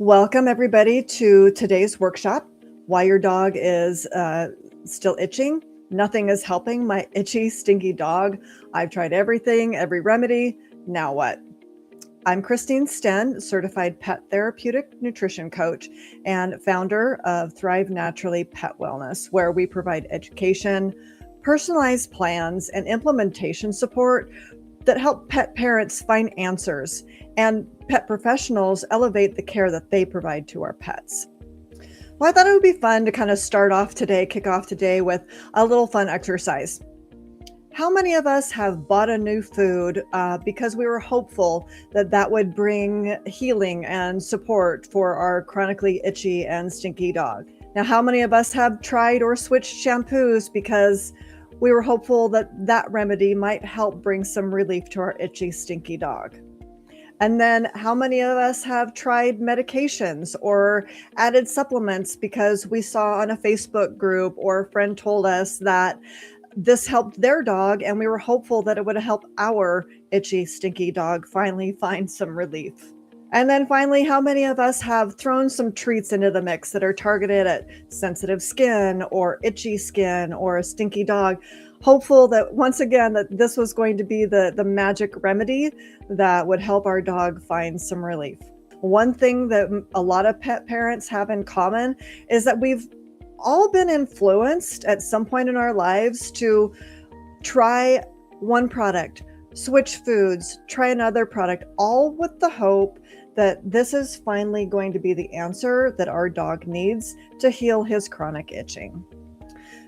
Welcome, everybody, to today's workshop. Why your dog is still itching. Nothing is helping my itchy, stinky dog. I've tried everything, every remedy. Now what? I'm Christine Sten, certified pet therapeutic nutrition coach and founder of THRIVEnaturally Pet Wellness, where we provide education, personalized plans, and implementation support that help pet parents find answers and pet professionals elevate the care that they provide to our pets. Well, I thought it would be fun to kind of kick off today with a little fun exercise. How many of us have bought a new food because we were hopeful that that would bring healing and support for our chronically itchy and stinky dog? Now, how many of us have tried or switched shampoos because we were hopeful that that remedy might help bring some relief to our itchy, stinky dog? And then how many of us have tried medications or added supplements because we saw on a Facebook group or a friend told us that this helped their dog and we were hopeful that it would help our itchy, stinky dog finally find some relief? And then finally, how many of us have thrown some treats into the mix that are targeted at sensitive skin or itchy skin or a stinky dog, hopeful that once again that this was going to be the magic remedy that would help our dog find some relief? One thing that a lot of pet parents have in common is that we've all been influenced at some point in our lives to try one product, switch foods, try another product, all with the hope that this is finally going to be the answer that our dog needs to heal his chronic itching.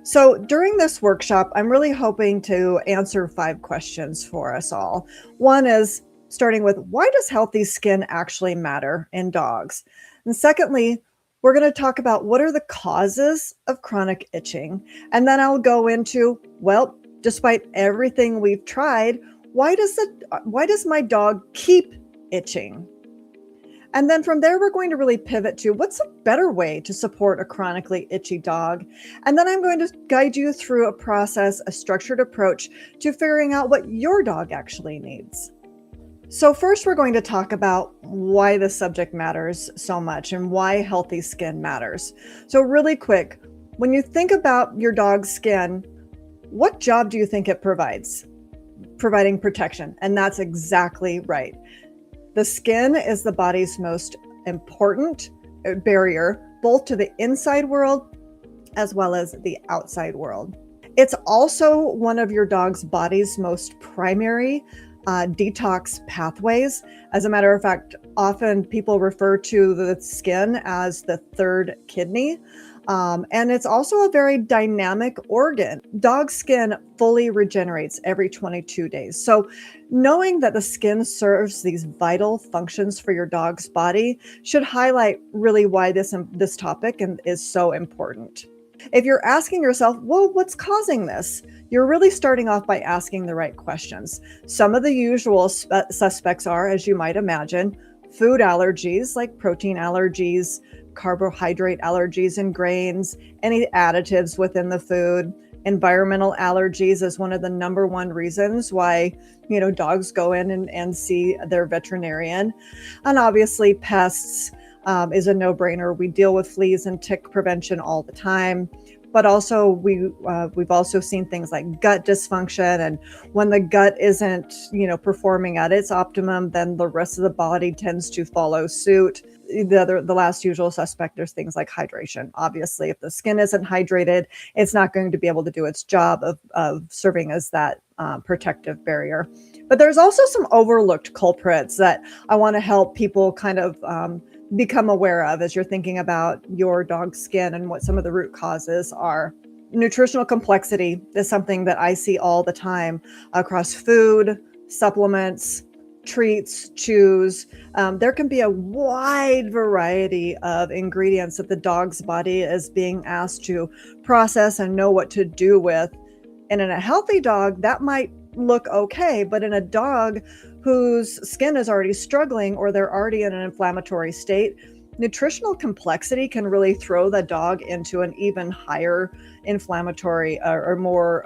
So during this workshop, I'm really hoping to answer 5 questions for us all. One is starting with, why does healthy skin actually matter in dogs? And secondly, we're going to talk about what are the causes of chronic itching. And then I'll go into, well, despite everything we've tried, why does my dog keep itching? And then from there, we're going to really pivot to what's a better way to support a chronically itchy dog. And then I'm going to guide you through a process, a structured approach to figuring out what your dog actually needs. So first, we're going to talk about why the subject matters so much and why healthy skin matters. So really quick, when you think about your dog's skin, what job do you think it provides? Providing protection. And that's exactly right. The skin is the body's most important barrier, both to the inside world as well as the outside world. It's also one of your dog's body's most primary detox pathways. As a matter of fact, often people refer to the skin as the third kidney. And it's also a very dynamic organ. Dog skin fully regenerates every 22 days. So knowing that the skin serves these vital functions for your dog's body should highlight really why this topic is so important. If you're asking yourself, well, what's causing this? You're really starting off by asking the right questions. Some of the usual suspects are, as you might imagine, food allergies like protein allergies, carbohydrate allergies in grains, any additives within the food. Environmental allergies is one of the number one reasons why, dogs go in and see their veterinarian. And obviously pests is a no-brainer. We deal with fleas and tick prevention all the time. But also we've also seen things like gut dysfunction, and when the gut isn't, performing at its optimum, then the rest of the body tends to follow suit. The last usual suspect is things like hydration. Obviously, if the skin isn't hydrated, it's not going to be able to do its job of serving as that protective barrier. But there's also some overlooked culprits that I want to help people kind of become aware of as you're thinking about your dog's skin and what some of the root causes are. Nutritional complexity is something that I see all the time across food, supplements, treats, chews. There can be a wide variety of ingredients that the dog's body is being asked to process and know what to do with. And in a healthy dog, that might look okay, but in a dog whose skin is already struggling or they're already in an inflammatory state, nutritional complexity can really throw the dog into an even higher inflammatory or more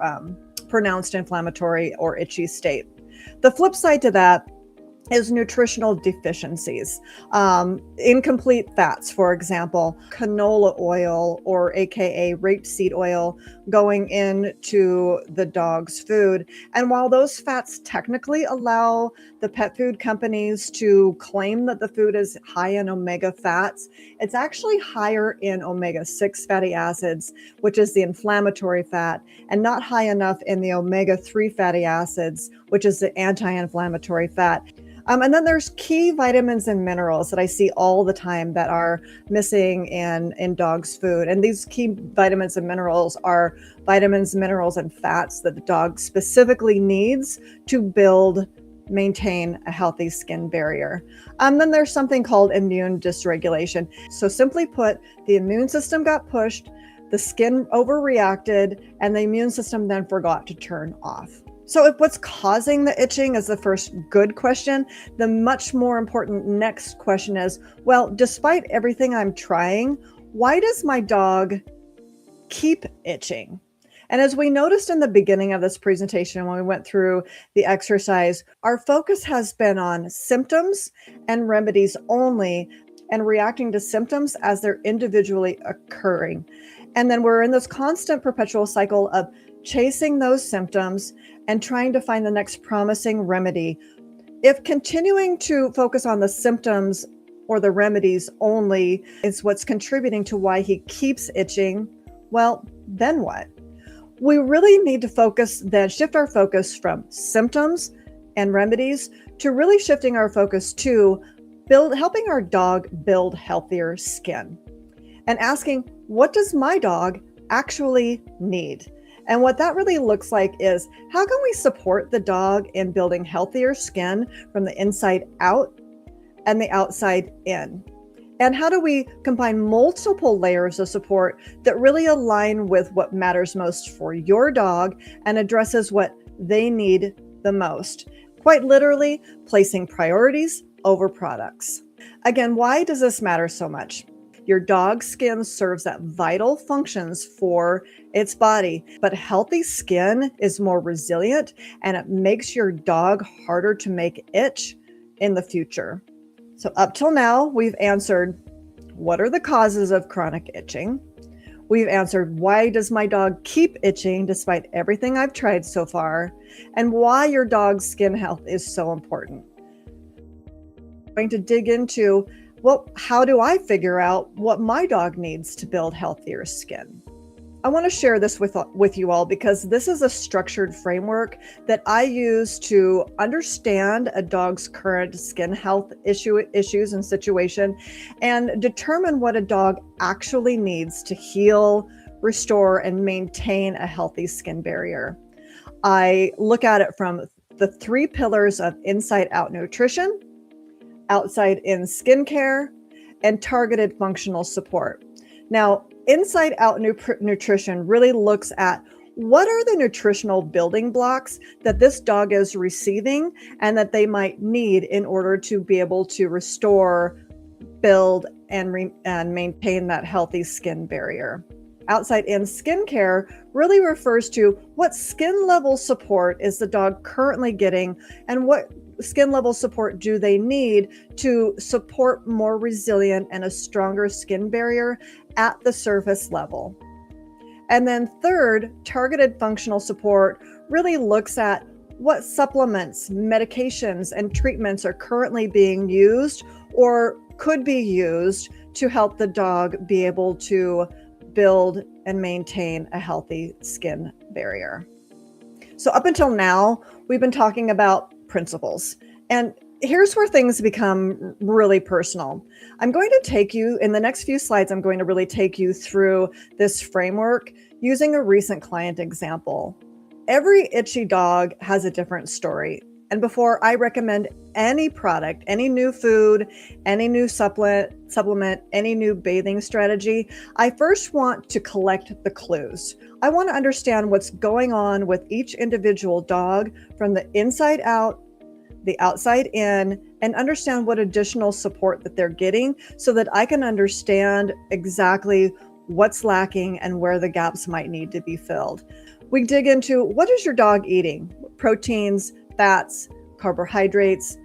pronounced inflammatory or itchy state. The flip side to that is nutritional deficiencies. Incomplete fats, for example, canola oil or AKA rapeseed oil going into the dog's food. And while those fats technically allow the pet food companies to claim that the food is high in omega fats, it's actually higher in omega-6 fatty acids, which is the inflammatory fat, and not high enough in the omega-3 fatty acids, which is the anti-inflammatory fat. And then there's key vitamins and minerals that I see all the time that are missing in dogs' food. And these key vitamins and minerals are vitamins, minerals, and fats that the dog specifically needs to maintain a healthy skin barrier. Then there's something called immune dysregulation. So simply put, the immune system got pushed, the skin overreacted, and the immune system then forgot to turn off. So if what's causing the itching is the first good question, the much more important next question is, well, despite everything I'm trying, why does my dog keep itching? And as we noticed in the beginning of this presentation, when we went through the exercise, our focus has been on symptoms and remedies only, and reacting to symptoms as they're individually occurring. And then we're in this constant perpetual cycle of chasing those symptoms and trying to find the next promising remedy. If continuing to focus on the symptoms or the remedies only is what's contributing to why he keeps itching, well, then what? We really need to shift our focus from symptoms and remedies to really shifting our focus to helping our dog build healthier skin and asking, what does my dog actually need? And what that really looks like is, how can we support the dog in building healthier skin from the inside out and the outside in? And how do we combine multiple layers of support that really align with what matters most for your dog and addresses what they need the most? Quite literally, placing priorities over products. Again, why does this matter so much? Your dog's skin serves that vital functions for its body, but healthy skin is more resilient and it makes your dog harder to make itch in the future. So up till now, we've answered, what are the causes of chronic itching? We've answered, why does my dog keep itching despite everything I've tried so far? And why your dog's skin health is so important. I'm going to dig into, well, how do I figure out what my dog needs to build healthier skin? I want to share this with you all because this is a structured framework that I use to understand a dog's current skin health issues and situation and determine what a dog actually needs to heal, restore, and maintain a healthy skin barrier. I look at it from the 3 pillars of inside-out nutrition, outside-in skincare, and targeted functional support. Now, inside-out nutrition really looks at what are the nutritional building blocks that this dog is receiving and that they might need in order to be able to restore, build, and maintain that healthy skin barrier. Outside-in skincare really refers to what skin level support is the dog currently getting and what skin level support do they need to support more resilient and a stronger skin barrier at the surface level. And then third, targeted functional support really looks at what supplements, medications, and treatments are currently being used or could be used to help the dog be able to build and maintain a healthy skin barrier. So up until now, we've been talking about principles. And here's where things become really personal. I'm going to take you, in the next few slides, I'm going to really take you through this framework using a recent client example. Every itchy dog has a different story. And before I recommend any product, any new food, any new supplement, any new bathing strategy, I first want to collect the clues. I want to understand what's going on with each individual dog from the inside out, the outside in, and understand what additional support that they're getting so that I can understand exactly what's lacking and where the gaps might need to be filled. We dig into, what is your dog eating? Proteins, fats, carbohydrates,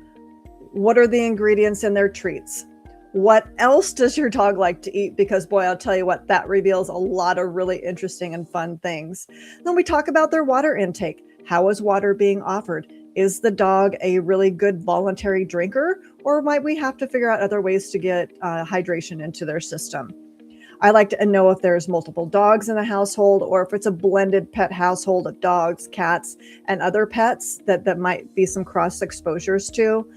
What are the ingredients in their treats? What else does your dog like to eat? Because boy, I'll tell you what, that reveals a lot of really interesting and fun things. Then we talk about their water intake. How is water being offered? Is the dog a really good voluntary drinker, or might we have to figure out other ways to get hydration into their system? I like to know if there's multiple dogs in the household, or if it's a blended pet household of dogs, cats, and other pets that might be some cross exposures to.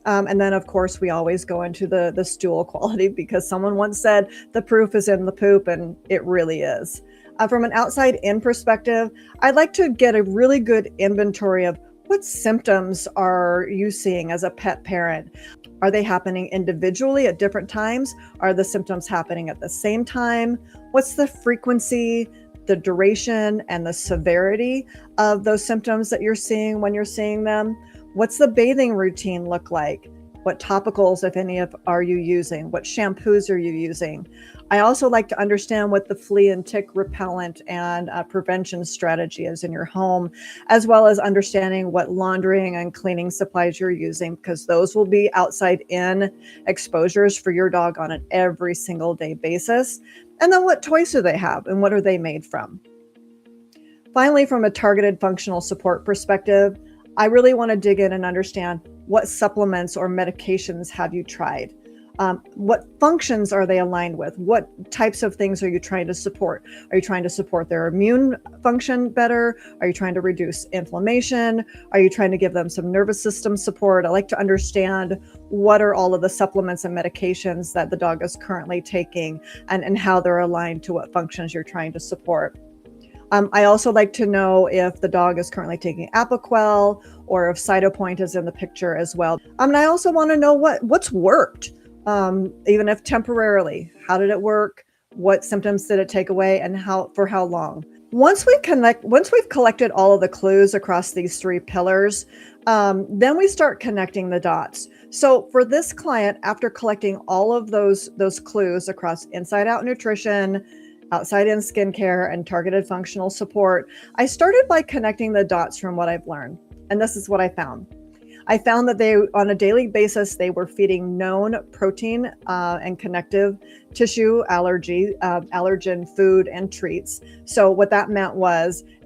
And then, of course, we always go into the stool quality, because someone once said the proof is in the poop, and it really is. From an outside in perspective, I'd like to get a really good inventory of what symptoms are you seeing as a pet parent. Are they happening individually at different times? Are the symptoms happening at the same time? What's the frequency, the duration, and the severity of those symptoms that you're seeing when you're seeing them? What's the bathing routine look like? What topicals, if any, are you using? What shampoos are you using? I also like to understand what the flea and tick repellent and prevention strategy is in your home, as well as understanding what laundering and cleaning supplies you're using, because those will be outside in exposures for your dog on an every single day basis. And then what toys do they have and what are they made from? Finally, from a targeted functional support perspective, I really want to dig in and understand what supplements or medications have you tried? What functions are they aligned with? What types of things are you trying to support? Are you trying to support their immune function better? Are you trying to reduce inflammation? Are you trying to give them some nervous system support? I like to understand what are all of the supplements and medications that the dog is currently taking, and how they're aligned to what functions you're trying to support. I also like to know if the dog is currently taking Apoquel, or if Cytopoint is in the picture as well. And I also want to know what's worked, even if temporarily. How did it work? What symptoms did it take away, and for how long? Once we've collected all of the clues across these three pillars, then we start connecting the dots. So for this client, after collecting all of those clues across inside-out nutrition, outside-in skincare, and targeted functional support, I started by connecting the dots from what I've learned. And this is what I found. I found that on a daily basis, they were feeding known protein and connective tissue allergen food and treats. So what that meant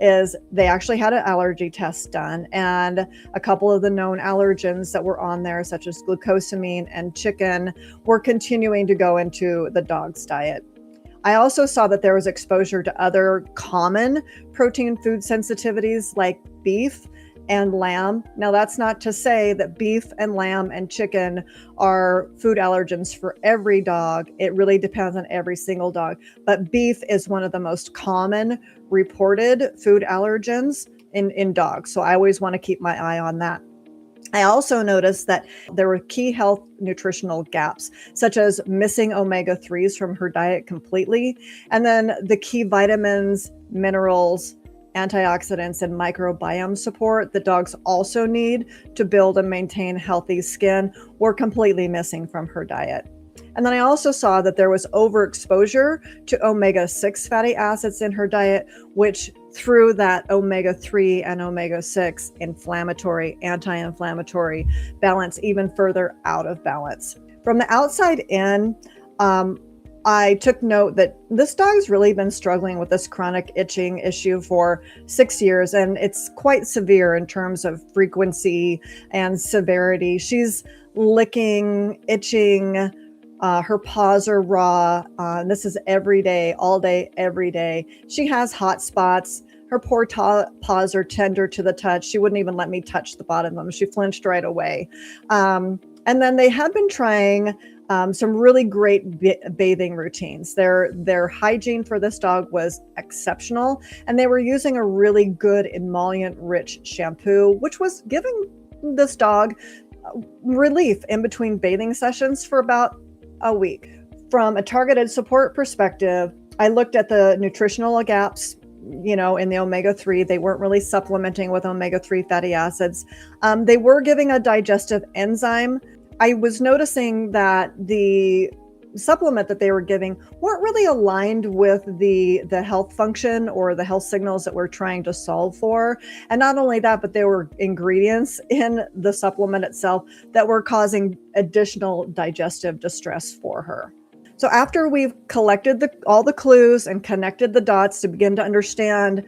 is they actually had an allergy test done, and a couple of the known allergens that were on there, such as glucosamine and chicken, were continuing to go into the dog's diet. I also saw that there was exposure to other common protein food sensitivities like beef and lamb. Now, that's not to say that beef and lamb and chicken are food allergens for every dog. It really depends on every single dog. But beef is one of the most common reported food allergens in dogs. So I always want to keep my eye on that. I also noticed that there were key health nutritional gaps, such as missing omega-3s from her diet completely, and then the key vitamins, minerals, antioxidants, and microbiome support that dogs also need to build and maintain healthy skin were completely missing from her diet. And then I also saw that there was overexposure to omega-6 fatty acids in her diet, which threw that omega-3 and omega-6 anti-inflammatory balance even further out of balance. From the outside in, I took note that this dog's really been struggling with this chronic itching issue for 6 years, and it's quite severe in terms of frequency and severity. She's licking, itching, her paws are raw. This is every day, all day, every day. She has hot spots. Her poor paws are tender to the touch. She wouldn't even let me touch the bottom of them. She flinched right away. And then they had been trying some really great bathing routines. Their hygiene for this dog was exceptional, and they were using a really good emollient-rich shampoo, which was giving this dog relief in between bathing sessions for about a week. From a targeted support perspective, I looked at the nutritional gaps, in the omega-3. They weren't really supplementing with omega-3 fatty acids. They were giving a digestive enzyme. I was noticing that the supplement that they were giving weren't really aligned with the health function or the health signals that we're trying to solve for. And not only that, but there were ingredients in the supplement itself that were causing additional digestive distress for her. So after we've collected all the clues and connected the dots to begin to understand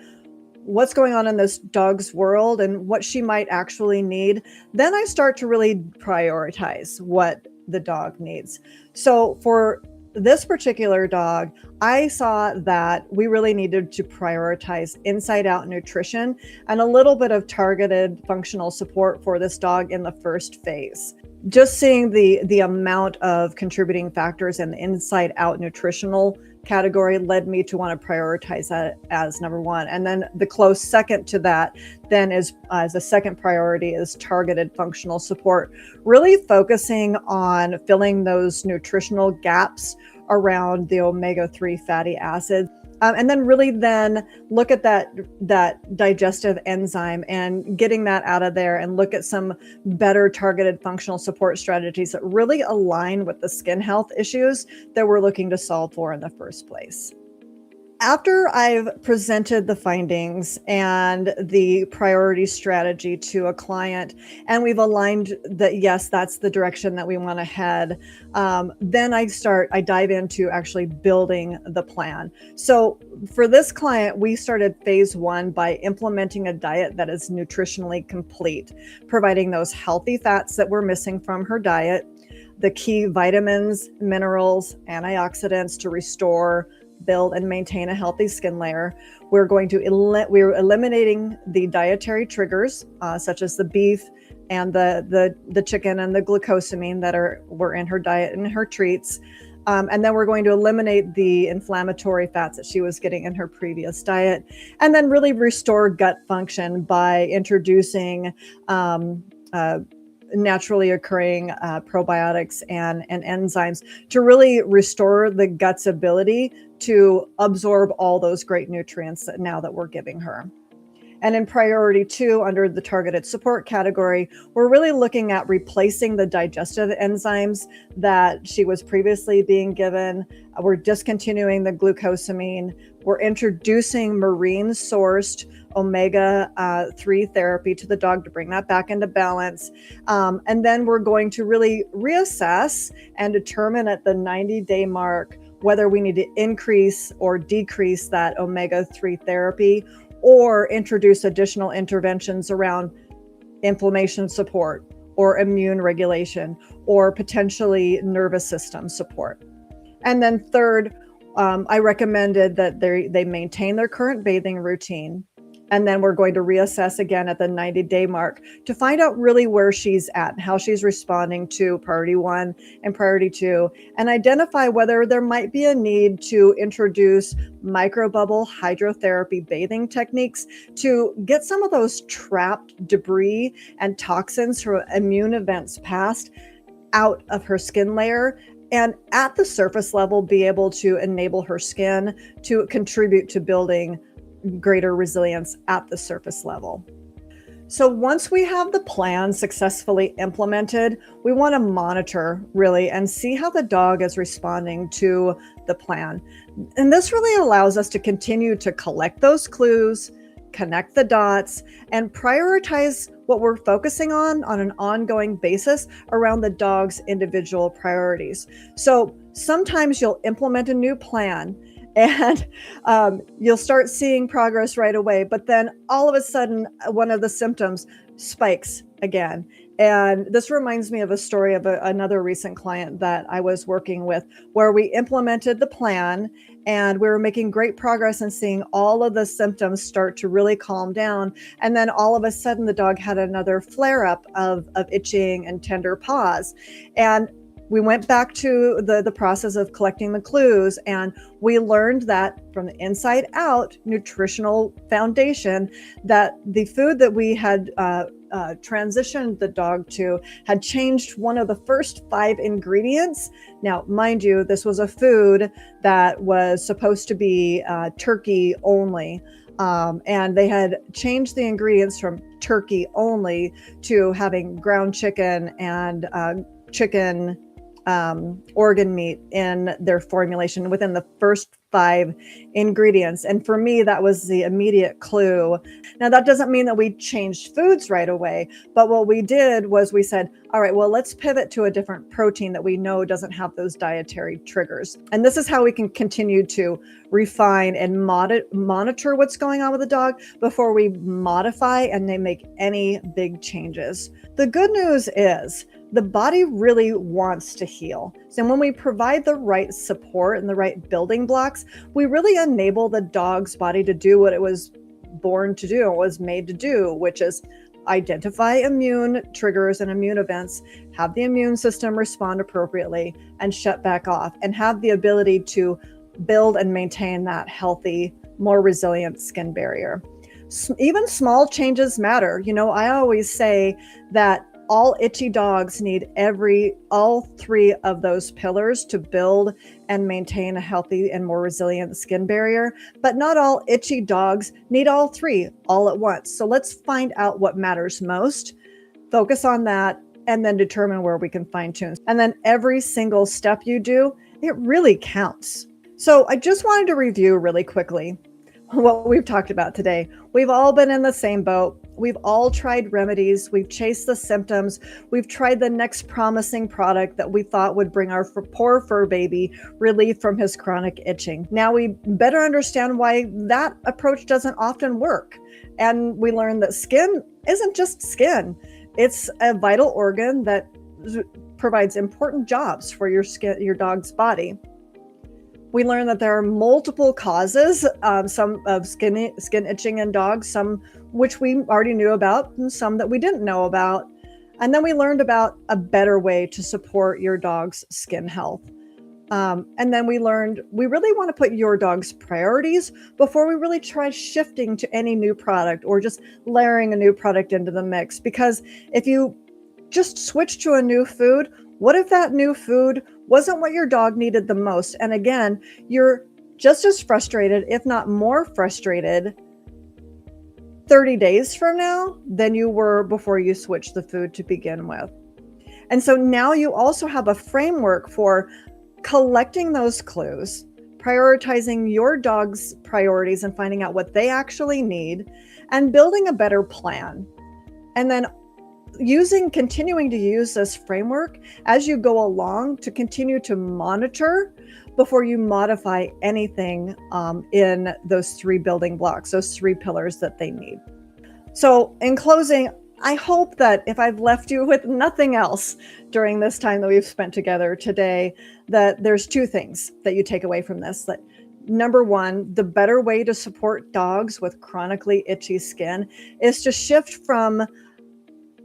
what's going on in this dog's world and what she might actually need, then I start to really prioritize what the dog needs. So for this particular dog, I saw that we really needed to prioritize inside out nutrition and a little bit of targeted functional support for this dog in the first phase. Just seeing the amount of contributing factors in the inside out nutritional category led me to want to prioritize that as number one. And then the close second to that then is, as a second priority, is targeted functional support, really focusing on filling those nutritional gaps around the omega-3 fatty acids. And then really then look at that digestive enzyme and getting that out of there, and look at some better targeted functional support strategies that really align with the skin health issues that we're looking to solve for in the first place. After I've presented the findings and the priority strategy to a client, and we've aligned that, yes, that's the direction that we want to head, then I dive into actually building the plan. So for this client, we started phase one by implementing a diet that is nutritionally complete, providing those healthy fats that we're missing from her diet, the key vitamins, minerals, antioxidants to restore, build, and maintain a healthy skin layer. We're eliminating the dietary triggers, such as the beef and the chicken and the glucosamine that were in her diet and her treats. And then we're going to eliminate the inflammatory fats that she was getting in her previous diet, and then really restore gut function by introducing naturally occurring probiotics and enzymes to really restore the gut's ability to absorb all those great nutrients now that we're giving her. And in priority two, under the targeted support category, we're really looking at replacing the digestive enzymes that she was previously being given. We're discontinuing the glucosamine. We're introducing marine sourced omega-3 therapy to the dog to bring that back into balance. And then we're going to really reassess and determine at the 90-day mark whether we need to increase or decrease that omega-3 therapy, or introduce additional interventions around inflammation support or immune regulation or potentially nervous system support. And then third, I recommended that they maintain their current bathing routine. And then we're going to reassess again at the 90-day mark to find out really where she's at, how she's responding to priority one and priority two, and identify whether there might be a need to introduce microbubble hydrotherapy bathing techniques to get some of those trapped debris and toxins from immune events past out of her skin layer, and at the surface level be able to enable her skin to contribute to building greater resilience at the surface level. So once we have the plan successfully implemented, we want to monitor really and see how the dog is responding to the plan. And this really allows us to continue to collect those clues, connect the dots, and prioritize what we're focusing on an ongoing basis around the dog's individual priorities. So sometimes you'll implement a new plan and you'll start seeing progress right away, but then all of a sudden one of the symptoms spikes again. And this reminds me of a story of another recent client that I was working with, where we implemented the plan and we were making great progress and seeing all of the symptoms start to really calm down. And then all of a sudden the dog had another flare up of itching and tender paws. And we went back to the process of collecting the clues, and we learned that from the inside out nutritional foundation, that the food that we had transitioned the dog to had changed one of the first 5 ingredients. Now, mind you, this was a food that was supposed to be turkey only. And they had changed the ingredients from turkey only to having ground chicken and chicken organ meat in their formulation within the first 5 ingredients. And for me, that was the immediate clue. Now, that doesn't mean that we changed foods right away, but what we did was we said, all right, well, let's pivot to a different protein that we know doesn't have those dietary triggers. And this is how we can continue to refine and monitor what's going on with the dog before we modify and they make any big changes. The good news is the body really wants to heal. So when we provide the right support and the right building blocks, we really enable the dog's body to do what it was born to do, was made to do, which is identify immune triggers and immune events, have the immune system respond appropriately, and shut back off, and have the ability to build and maintain that healthy, more resilient skin barrier. Even small changes matter. I always say that all itchy dogs need all 3 of those pillars to build and maintain a healthy and more resilient skin barrier, but not all itchy dogs need all 3 all at once. So let's find out what matters most, focus on that, and then determine where we can fine tune. And then every single step you do, it really counts. So I just wanted to review really quickly what we've talked about today. We've all been in the same boat. We've all tried remedies. We've chased the symptoms. We've tried the next promising product that we thought would bring our poor fur baby relief from his chronic itching. Now we better understand why that approach doesn't often work. And we learned that skin isn't just skin. It's a vital organ that provides important jobs for your dog's body. We learned that there are multiple causes, some of skin itching in dogs, some which we already knew about, and some that we didn't know about. And then we learned about a better way to support your dog's skin health. And then we learned we really want to put your dog's priorities before we really try shifting to any new product or just layering a new product into the mix. Because if you just switch to a new food, what if that new food wasn't what your dog needed the most? And again, you're just as frustrated, if not more frustrated, 30 days from now than you were before you switched the food to begin with. And so now you also have a framework for collecting those clues, prioritizing your dog's priorities and finding out what they actually need, and building a better plan. And then continuing to use this framework as you go along to continue to monitor before you modify anything in those 3 building blocks, those 3 pillars that they need. So in closing, I hope that if I've left you with nothing else during this time that we've spent together today, that there's 2 things that you take away from this. That number 1, the better way to support dogs with chronically itchy skin is to shift from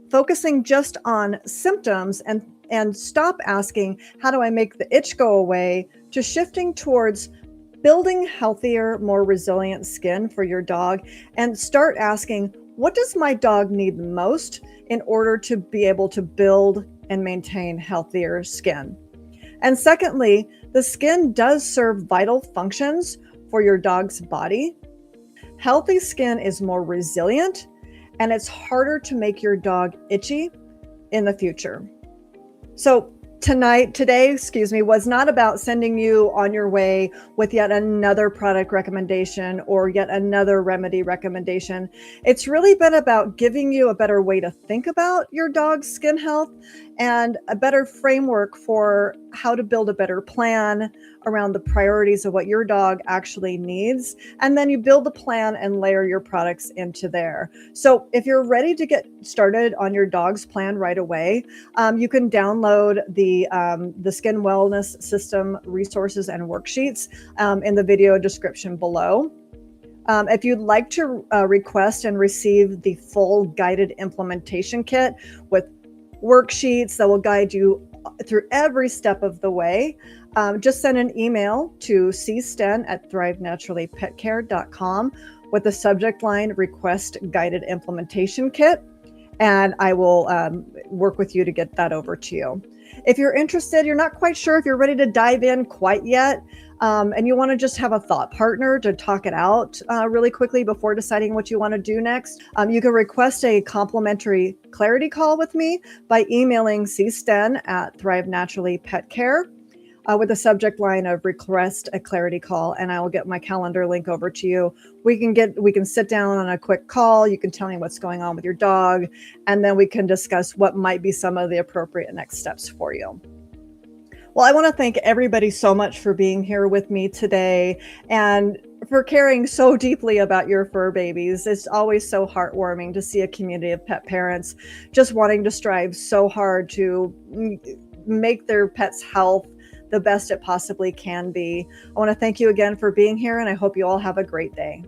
focusing just on symptoms and stop asking, how do I make the itch go away, to shifting towards building healthier, more resilient skin for your dog, and start asking, what does my dog need most in order to be able to build and maintain healthier skin? And secondly, the skin does serve vital functions for your dog's body. Healthy skin is more resilient, and it's harder to make your dog itchy in the future. So today, was not about sending you on your way with yet another product recommendation or yet another remedy recommendation. It's really been about giving you a better way to think about your dog's skin health and a better framework for how to build a better plan around the priorities of what your dog actually needs. And then you build the plan and layer your products into there. So if you're ready to get started on your dog's plan right away, you can download the Skin Wellness System resources and worksheets in the video description below. If you'd like to request and receive the full guided implementation kit with worksheets that will guide you through every step of the way, just send an email to csten@thrivenaturallypetcare.com with the subject line request guided implementation kit. and I will work with you to get that over to you. If you're interested, you're not quite sure if you're ready to dive in quite yet, and you want to just have a thought partner to talk it out really quickly before deciding what you want to do next, you can request a complimentary clarity call with me by emailing csten@thrivenaturallypetcare with the subject line of request a clarity call, and I will get my calendar link over to you. We can sit down on a quick call. You can tell me what's going on with your dog, and then we can discuss what might be some of the appropriate next steps for you. Well, I want to thank everybody so much for being here with me today and for caring so deeply about your fur babies. It's always so heartwarming to see a community of pet parents just wanting to strive so hard to make their pets' health the best it possibly can be. I want to thank you again for being here, and I hope you all have a great day.